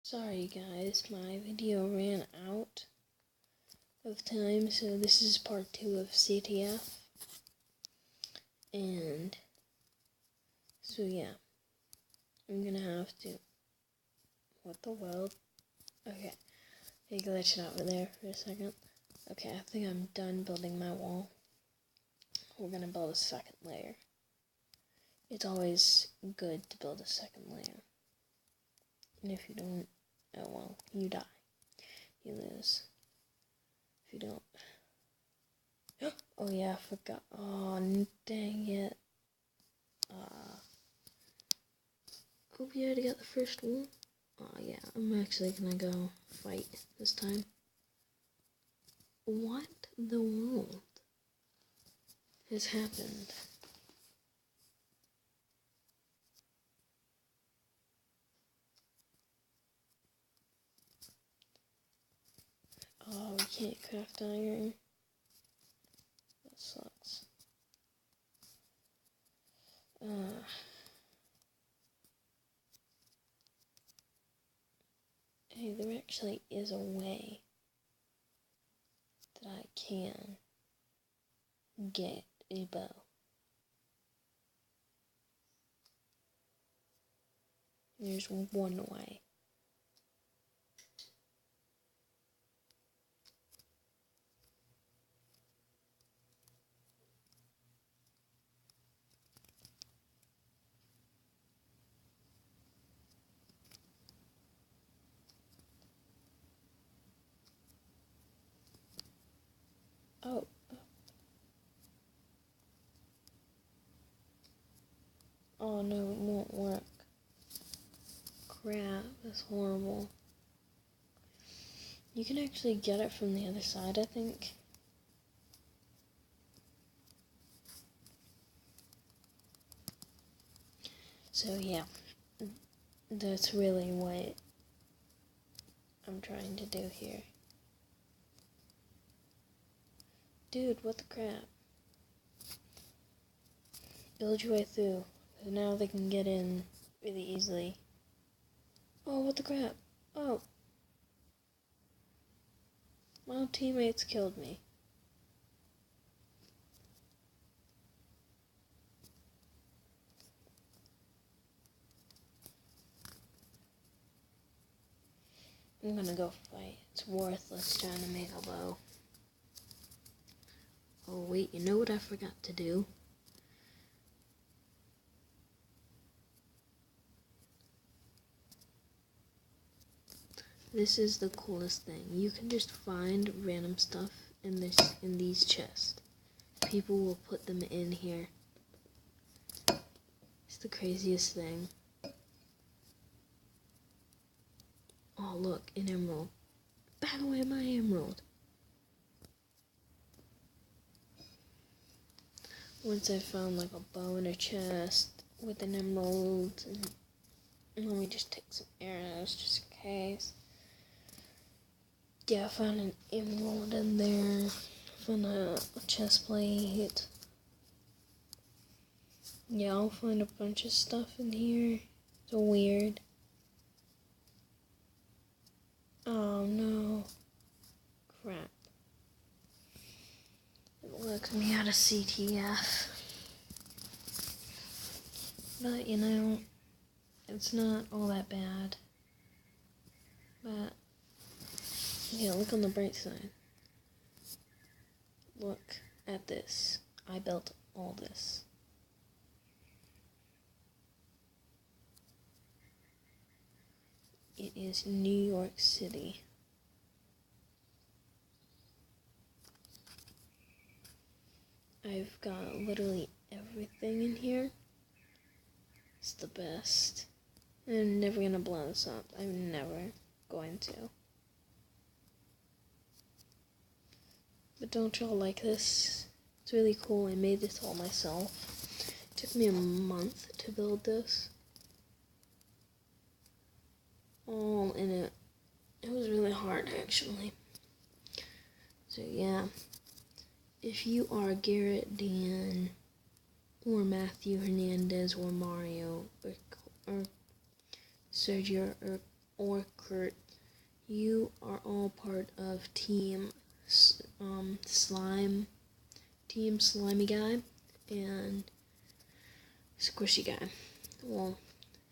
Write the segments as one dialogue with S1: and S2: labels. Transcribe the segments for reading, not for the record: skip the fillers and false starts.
S1: Sorry guys, my video ran out of time, so this is part 2 of CTF. And so yeah, I'm gonna have to, what the world? Okay, I glitched out over there for a second. Okay, I think I'm done building my wall. We're gonna build a second layer. It's always good to build a second layer. And if you don't, oh well, you die. You lose. If you don't. Oh yeah, I forgot. Oh, dang it. Hope you already got the first one. Oh yeah, I'm actually gonna go fight this time. What the world has happened? Oh, we can't craft iron. That sucks. Hey, there actually is a way that I can get a bow. There's one way. Oh. Oh no, it won't work. Crap, that's horrible. You can actually get it from the other side, I think. So yeah, that's really what I'm trying to do here. Dude, what the crap? Build your way through. Now they can get in really easily. Oh, what the crap? Oh. My teammates killed me. I'm gonna go fight. It's worthless trying to make a bow. Oh wait, you know what I forgot to do? This is the coolest thing. You can just find random stuff in these chests. People will put them in here. It's the craziest thing. Oh look, an emerald. Back away my emerald. Once I found like a bow in a chest with an emerald, and let me just take some arrows just in case. Yeah, I found an emerald in there. Found a chest plate. Yeah, I'll find a bunch of stuff in here. So weird. Oh no. Crap. It lets me out of CTF. But you know, it's not all that bad. But yeah, look on the bright side. Look at this. I built all this. It is New York City. I've got literally everything in here. It's the best. I'm never gonna blow this up. I'm never going to. But don't y'all like this? It's really cool. I made this all myself. It took me a month to build this. All in it. It was really hard actually. So yeah. If you are Garrett, Dan, or Matthew Hernandez, or Mario, or Sergio, or Kurt. You are all part of Team Slime, Team Slimy Guy, and Squishy Guy. Well,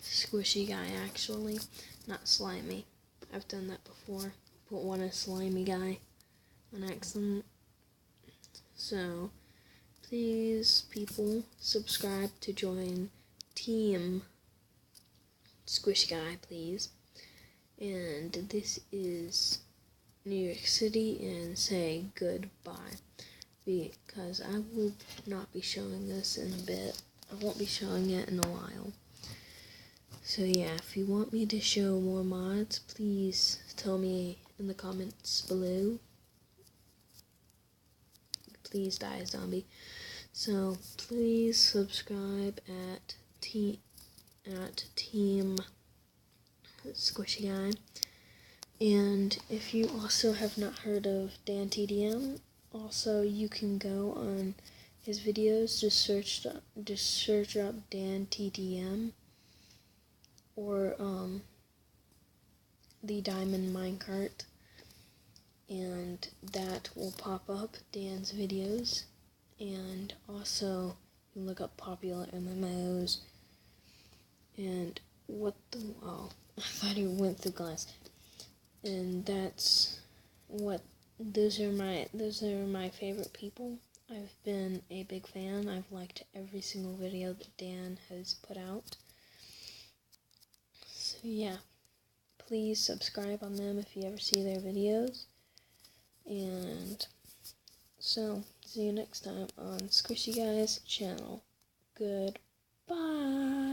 S1: Squishy Guy actually, not Slimy. I've done that before. Put one as Slimy Guy on accident. So, please, people, subscribe to join Team Squishy Guy, please. And this is New York City, and say goodbye, because I will not be showing this in a bit. I won't be showing it in a while. So yeah, if you want me to show more mods, please tell me in the comments below. Please die, zombie. So please subscribe at Team Squishy Guy. And if you also have not heard of Dan TDM, also you can go on his videos, just search up Dan TDM or the Diamond Minecart, and that will pop up Dan's videos. And also you can look up popular MMOs and I thought he went through glass. And that's what those are my favorite people. I've been a big fan. I've liked every single video that Dan has put out. So yeah, please subscribe on them if you ever see their videos. And so see you next time on Squishy Guy's channel. Goodbye.